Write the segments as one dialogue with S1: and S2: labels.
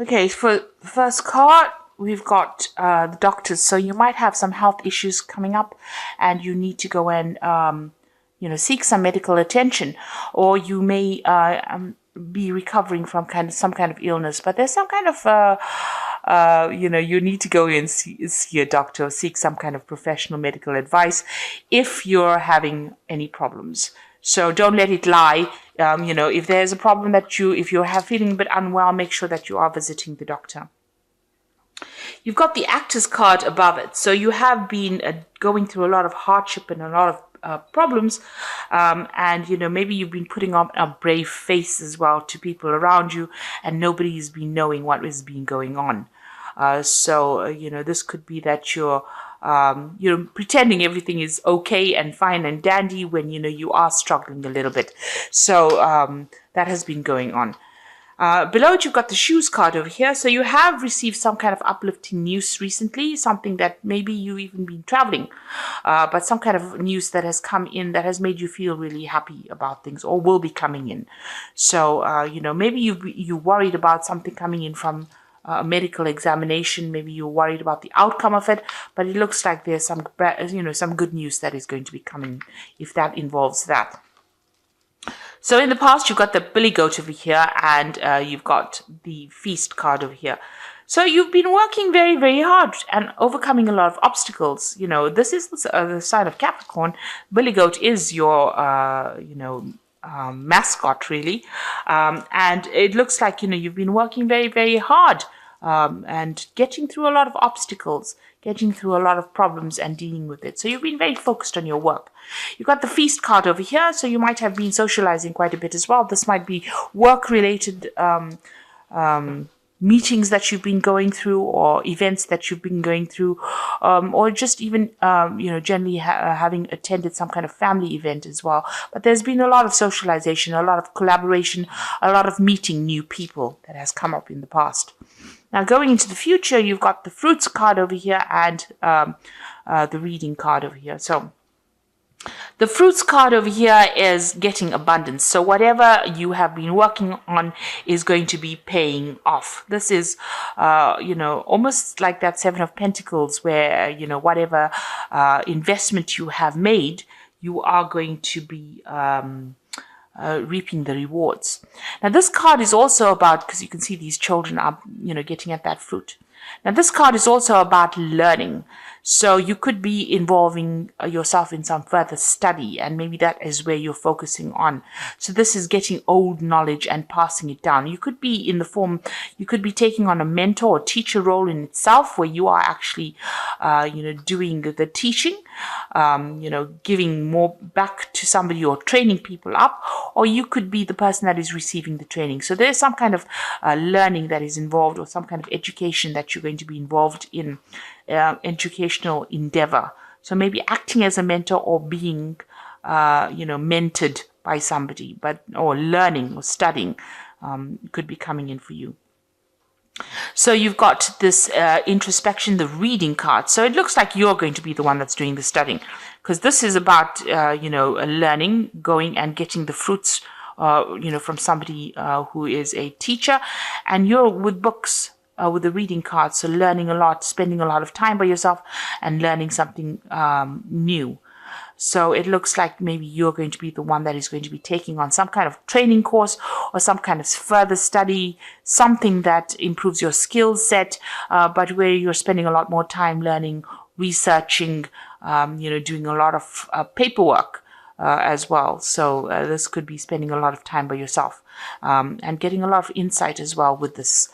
S1: Okay, for the first card, we've got the doctors. So you might have some health issues coming up and you need to go and, seek some medical attention, or you may be recovering from some kind of illness, but there's some kind of, you need to go and see a doctor or seek some kind of professional medical advice if you're having any problems. So don't let it lie. If there's a problem if you're feeling a bit unwell, make sure that you are visiting the doctor. You've got the Actor's card above it. So you have been going through a lot of hardship and a lot of problems. And maybe you've been putting on a brave face as well to people around you, and nobody's been knowing what has been going on. This could be that you're pretending everything is okay and fine and dandy when, you are struggling a little bit. So that has been going on. Below it, you've got the Shoes card over here. So you have received some kind of uplifting news recently, something that maybe you've even been traveling, but some kind of news that has come in that has made you feel really happy about things, or will be coming in. So, maybe you worried about something coming in from a medical examination. Maybe you're worried about the outcome of it, but it looks like there's some good news that is going to be coming if that involves that. So in the past, you've got the Billy Goat over here, and you've got the Feast card over here. So you've been working very, very hard and overcoming a lot of obstacles. This is the sign of Capricorn. Billy Goat is your, mascot, really. And it looks like, you've been working very, very hard and getting through a lot of obstacles, getting through a lot of problems and dealing with it. So you've been very focused on your work. You've got the Feast card over here, so you might have been socializing quite a bit as well. This might be work-related meetings that you've been going through, or events that you've been going through, or just even, generally having attended some kind of family event as well. But there's been a lot of socialization, a lot of collaboration, a lot of meeting new people that has come up in the past. Now, going into the future, you've got the Fruits card over here and the Reading card over here. So the Fruits card over here is getting abundance. So whatever you have been working on is going to be paying off. This is, almost like that Seven of Pentacles where, whatever investment you have made, you are going to be reaping the rewards. Now, this card is also about, because you can see these children are, getting at that fruit. Now, this card is also about learning. So you could be involving yourself in some further study, and maybe that is where you're focusing on. So this is getting old knowledge and passing it down. You could be you could be taking on a mentor or teacher role in itself, where you are actually, doing the teaching, giving more back to somebody or training people up, or you could be the person that is receiving the training. So there's some kind of learning that is involved, or some kind of education that you're going to be involved in. Educational endeavor. So maybe acting as a mentor, or being, mentored by somebody, or learning or studying could be coming in for you. So you've got this introspection, the Reading card. So it looks like you're going to be the one that's doing the studying, because this is about, learning, going and getting the fruits, from somebody who is a teacher, and you're with books. With the Reading card, so learning a lot, spending a lot of time by yourself and learning something new. So it looks like maybe you're going to be the one that is going to be taking on some kind of training course, or some kind of further study, something that improves your skill set, but where you're spending a lot more time learning, researching, doing a lot of paperwork as well. So this could be spending a lot of time by yourself and getting a lot of insight as well with this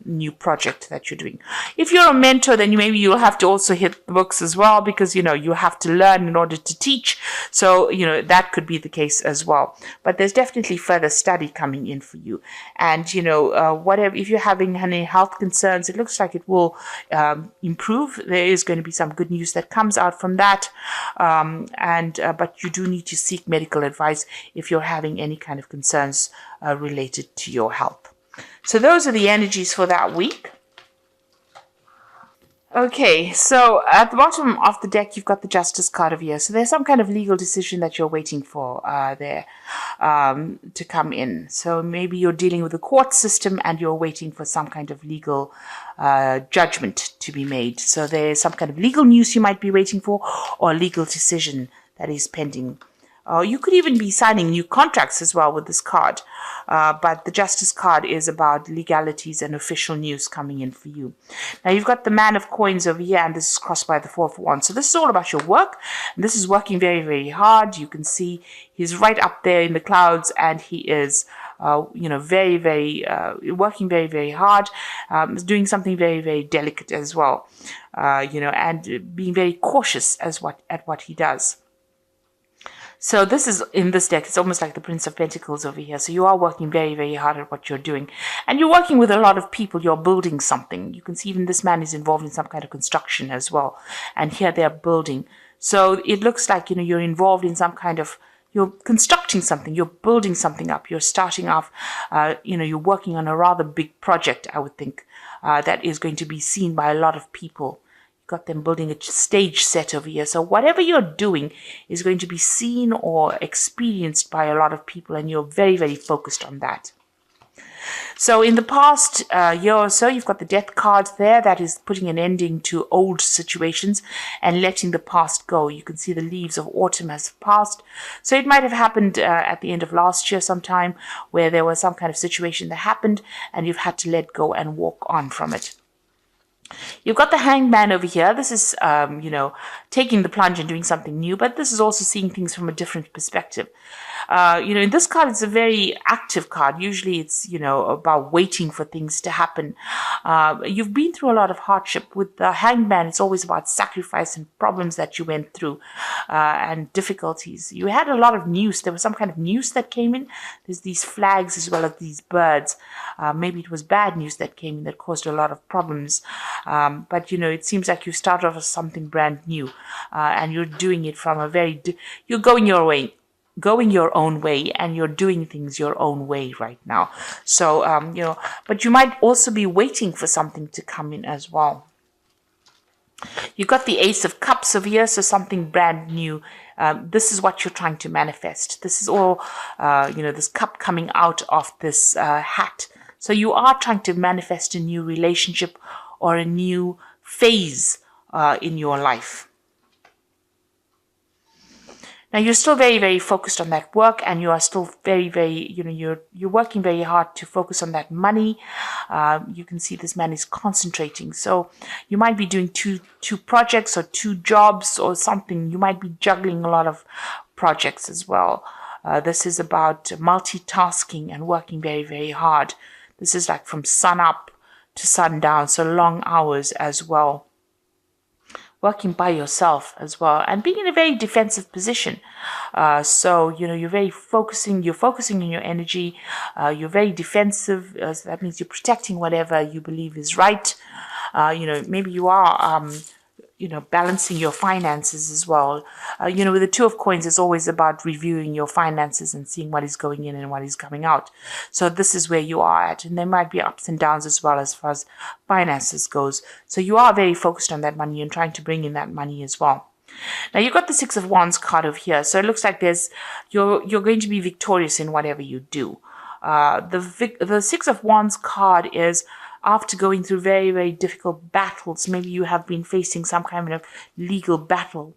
S1: new project that you're doing. If you're a mentor, then maybe you'll have to also hit the books as well, because you have to learn in order to teach. So that could be the case as well. But there's definitely further study coming in for you. And whatever, if you're having any health concerns, it looks like it will improve. There is going to be some good news that comes out from that. But you do need to seek medical advice if you're having any kind of concerns related to your health. So those are the energies for that week. Okay, so at the bottom of the deck, you've got the Justice card over here. So there's some kind of legal decision that you're waiting for there to come in. So maybe you're dealing with the court system and you're waiting for some kind of legal judgment to be made. So there's some kind of legal news you might be waiting for, or a legal decision that is pending. You could even be signing new contracts as well with this card. But the Justice card is about legalities and official news coming in for you. Now you've got the Man of Coins over here, and this is crossed by the Four of Wands. So this is all about your work. And this is working very, very hard. You can see he's right up there in the clouds, and he is very, very, working very, very hard, doing something very, very delicate as well, and being very cautious at what he does. So this is, in this deck, it's almost like the Prince of Pentacles over here. So you are working very, very hard at what you're doing. And you're working with a lot of people. You're building something. You can see even this man is involved in some kind of construction as well. And here they're building. So it looks like, you're involved in some kind of, you're constructing something. You're building something up. You're starting off, you're working on a rather big project, I would think, that is going to be seen by a lot of people. Got them building a stage set over here. So whatever you're doing is going to be seen or experienced by a lot of people, and you're very, very focused on that. So in the past year or so, you've got the Death card there. That is putting an ending to old situations and letting the past go. You can see the leaves of autumn has passed. So it might have happened at the end of last year sometime, where there was some kind of situation that happened and you've had to let go and walk on from it. You've got the Hanged Man over here. This is, taking the plunge and doing something new, but this is also seeing things from a different perspective. In this card, it's a very active card. Usually it's, about waiting for things to happen. You've been through a lot of hardship. With the Hanged Man, it's always about sacrifice and problems that you went through and difficulties. You had a lot of news. There was some kind of news that came in. There's these flags as well as these birds. Maybe it was bad news that came in that caused a lot of problems. But it seems like you start off as something brand new, and you're doing it from you're going your own way, and you're doing things your own way right now. So, but you might also be waiting for something to come in as well. You've got the Ace of Cups over here, so something brand new. This is what you're trying to manifest. This is all, this cup coming out of this hat. So you are trying to manifest a new relationship or a new phase in your life. Now you're still very, very focused on that work, and you are still very, very, you're working very hard to focus on that money. You can see this man is concentrating. So you might be doing two projects or two jobs or something. You might be juggling a lot of projects as well. This is about multitasking and working very, very hard. This is like from sun up to sundown, so long hours as well. Working by yourself as well, and being in a very defensive position. So you're focusing on your energy. You're very defensive. So that means you're protecting whatever you believe is right. Maybe you are balancing your finances as well. With the Two of Coins, it's always about reviewing your finances and seeing what is going in and what is coming out. So this is where you are at. And there might be ups and downs as well as far as finances goes. So you are very focused on that money and trying to bring in that money as well. Now you've got the Six of Wands card over here. So it looks like you're going to be victorious in whatever you do. The Six of Wands card is after going through very, very difficult battles. Maybe you have been facing some kind of legal battle.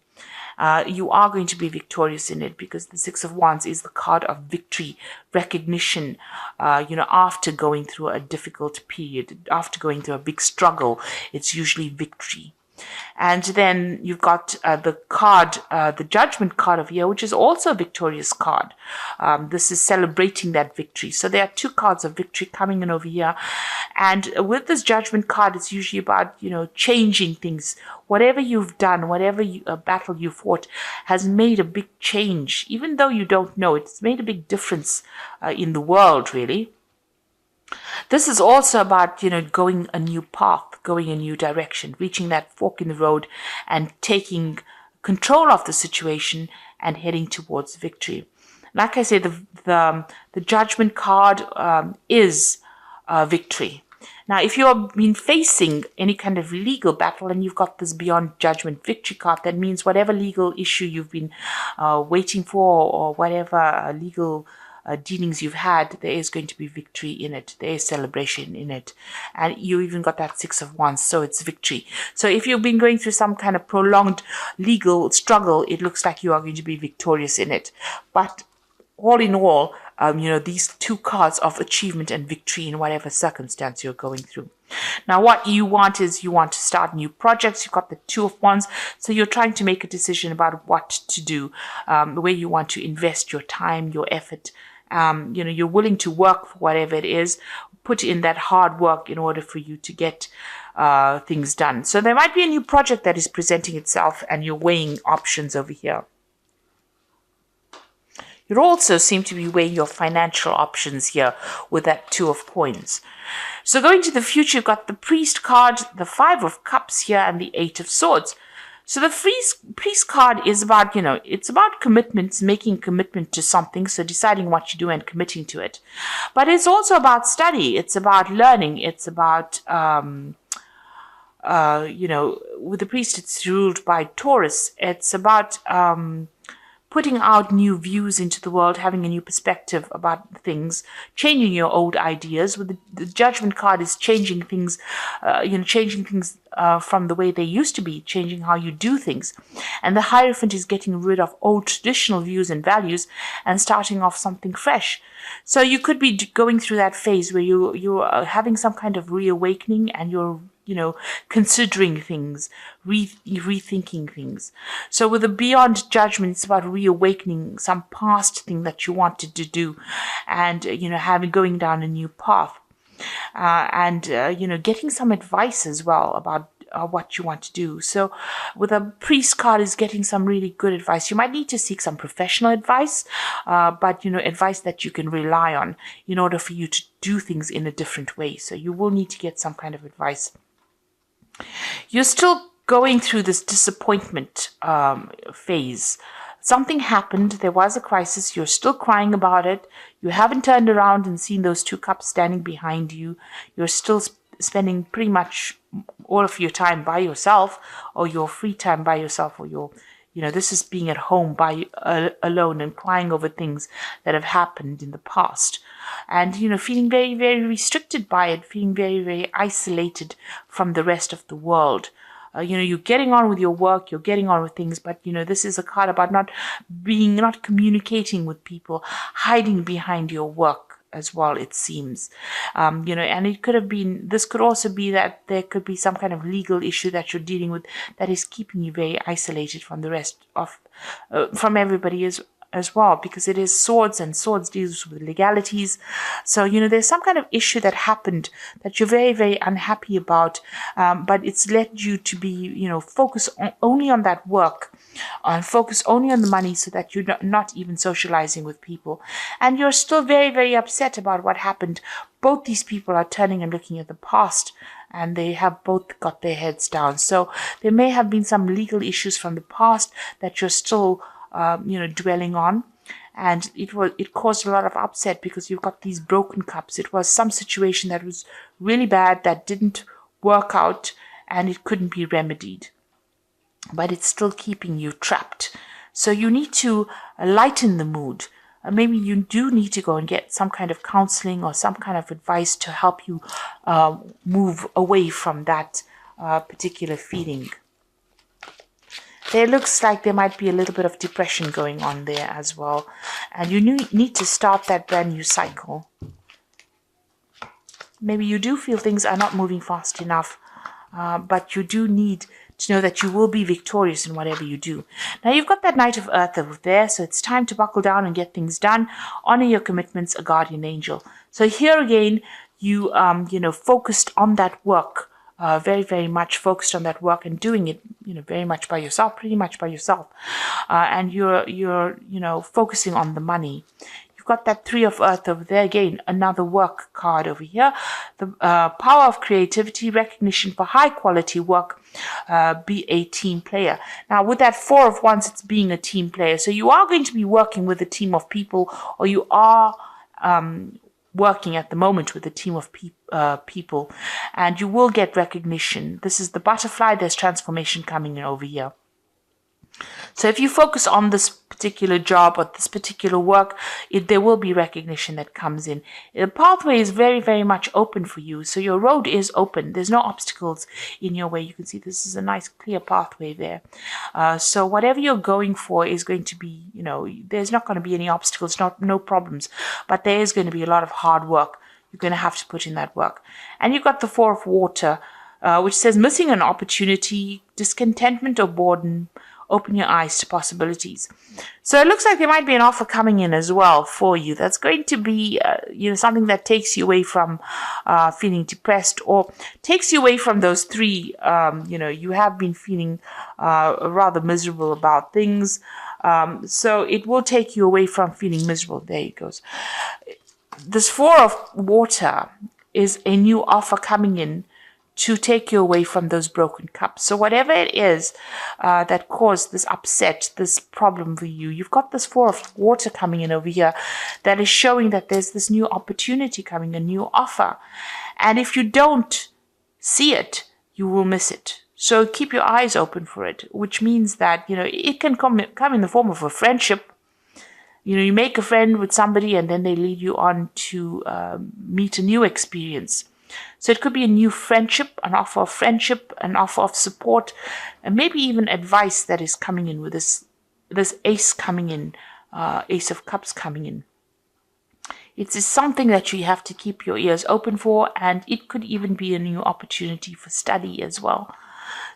S1: You are going to be victorious in it, because the Six of Wands is the card of victory, recognition, after going through a difficult period, after going through a big struggle, it's usually victory. And then you've got the card, the Judgment card of here, which is also a victorious card. This is celebrating that victory. So there are two cards of victory coming in over here. And with this Judgment card, it's usually about, changing things. Whatever you've done, whatever battle you fought has made a big change. Even though you don't know, it's made a big difference in the world, really. This is also about, going a new path, going a new direction, reaching that fork in the road and taking control of the situation and heading towards victory. Like I say, the Judgment card is victory. Now, if you've been facing any kind of legal battle and you've got this beyond judgment victory card, that means whatever legal issue you've been waiting for, or whatever legal dealings you've had, there is going to be victory in it. There is celebration in it. And you even got that 6 of Wands, so it's victory. So if you've been going through some kind of prolonged legal struggle, it looks like you are going to be victorious in it. But all in all, these two cards of achievement and victory in whatever circumstance you're going through. Now, what you want is you want to start new projects. You've got the 2 of Wands. So you're trying to make a decision about what to do, where you want to invest your time, your effort. You're willing to work for whatever it is, put in that hard work in order for you to get things done. So there might be a new project that is presenting itself and you're weighing options over here. You also seem to be weighing your financial options here with that 2 of Coins. So going to the future, you've got the Priest card, the 5 of Cups here, and the 8 of Swords. So the Priest card is about, it's about commitments, making commitment to something, so deciding what you do and committing to it. But it's also about study. It's about learning. It's about, with the Priest, it's ruled by Taurus. It's about putting out new views into the world, having a new perspective about things, changing your old ideas. With the Judgment card is changing things, from the way they used to be, changing how you do things. And the Hierophant is getting rid of old traditional views and values and starting off something fresh. So you could be going through that phase where you're having some kind of reawakening and you're considering things, rethinking things. So with the Beyond Judgment, it's about reawakening some past thing that you wanted to do and, going down a new path. Getting some advice as well about what you want to do. So with a Priest card is getting some really good advice. You might need to seek some professional advice, but advice that you can rely on in order for you to do things in a different way. So you will need to get some kind of advice. You're still going through this disappointment phase. Something happened. There was a crisis. You're still crying about it. You haven't turned around and seen those 2 cups standing behind you. You're still spending pretty much all of your time by yourself, or your free time by yourself, or your, this is being at home by alone and crying over things that have happened in the past. And, feeling very, very restricted by it, feeling very, very isolated from the rest of the world. You're getting on with your work, you're getting on with things, but, this is a card about not communicating with people, hiding behind your work as well, it seems. And it could have been, this could also be that there could be some kind of legal issue that you're dealing with that is keeping you very isolated from the rest of, from everybody as well, because it is Swords, and Swords deals with legalities. So, there's some kind of issue that happened that you're very, very unhappy about, but it's led you to be, focus only on that work and focus only on the money, so that you're not even socializing with people. And you're still very, very upset about what happened. Both these people are turning and looking at the past, and they have both got their heads down. So there may have been some legal issues from the past that you're still dwelling on, and it caused a lot of upset because you've got these broken cups. It was some situation that was really bad that didn't work out and it couldn't be remedied, but it's still keeping you trapped. So you need to lighten the mood. Maybe you do need to go and get some kind of counseling or some kind of advice to help you move away from that particular feeling. There looks like there might be a little bit of depression going on there as well. And you need to start that brand new cycle. Maybe you do feel things are not moving fast enough, but you do need to know that you will be victorious in whatever you do. Now you've got that Knight of Earth over there, so it's time to buckle down and get things done. Honor your commitments, a guardian angel. So here again, you focused on that work. Very, very much focused on that work and doing it, very much by yourself, pretty much by yourself. And you're focusing on the money. You've got that 3 of Earth over there. Again, another work card over here. The power of creativity, recognition for high quality work, be a team player. Now, with that 4 of Wands, it's being a team player. So you are going to be working with a team of people, or you are working at the moment with a team of people, and you will get recognition. This is the butterfly. There's transformation coming in over here. So if you focus on this particular job or this particular work, there will be recognition that comes in. The pathway is very, very much open for you. So your road is open. There's no obstacles in your way. You can see this is a nice clear pathway there. So whatever you're going for is going to be, there's not going to be any obstacles, no problems. But there is going to be a lot of hard work. You're going to have to put in that work. And you've got the Four of Water, which says missing an opportunity, discontentment or boredom. Open your eyes to possibilities. So it looks like there might be an offer coming in as well for you. That's going to be, something that takes you away from feeling depressed, or takes you away from those three. You have been feeling rather miserable about things. So it will take you away from feeling miserable. There it goes. This Four of Water is a new offer coming in to take you away from those broken cups. So whatever it is that caused this upset, this problem for you, you've got this Four of Water coming in over here that is showing that there's this new opportunity coming, a new offer. And if you don't see it, you will miss it. So keep your eyes open for it, which means that, it can come in the form of a friendship. You make a friend with somebody and then they lead you on to meet a new experience. So it could be a new friendship, an offer of friendship, an offer of support, and maybe even advice that is coming in with this Ace coming in, Ace of Cups coming in. It is something that you have to keep your ears open for, and it could even be a new opportunity for study as well.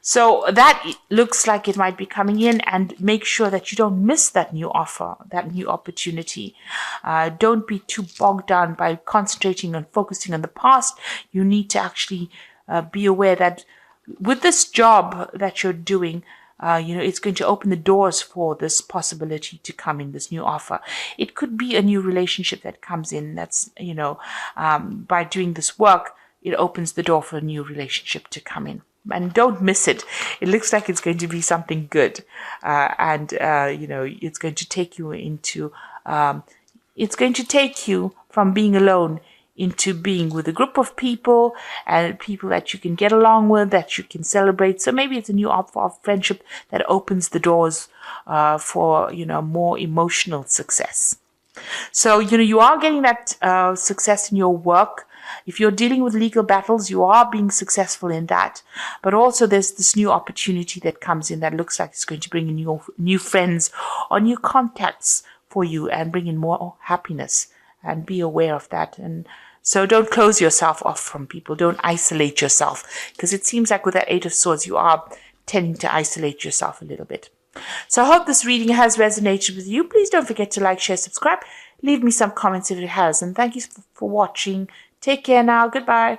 S1: So that looks like it might be coming in, and make sure that you don't miss that new offer, that new opportunity. Don't be too bogged down by concentrating and focusing on the past. You need to actually be aware that with this job that you're doing, it's going to open the doors for this possibility to come in, this new offer. It could be a new relationship that comes in. That's, by doing this work, it opens the door for a new relationship to come in. And don't miss it. It looks like it's going to be something good. It's going to take you into, it's going to take you from being alone into being with a group of people, and people that you can get along with, that you can celebrate. So maybe it's a new offer of friendship that opens the doors for, more emotional success. So, you are getting that success in your work. If you're dealing with legal battles, you are being successful in that. But also there's this new opportunity that comes in that looks like it's going to bring in new friends or new contacts for you and bring in more happiness, and be aware of that. And so don't close yourself off from people. Don't isolate yourself, because it seems like with that Eight of Swords, you are tending to isolate yourself a little bit. So I hope this reading has resonated with you. Please don't forget to like, share, subscribe. Leave me some comments if it has. And thank you for watching. Take care now. Goodbye.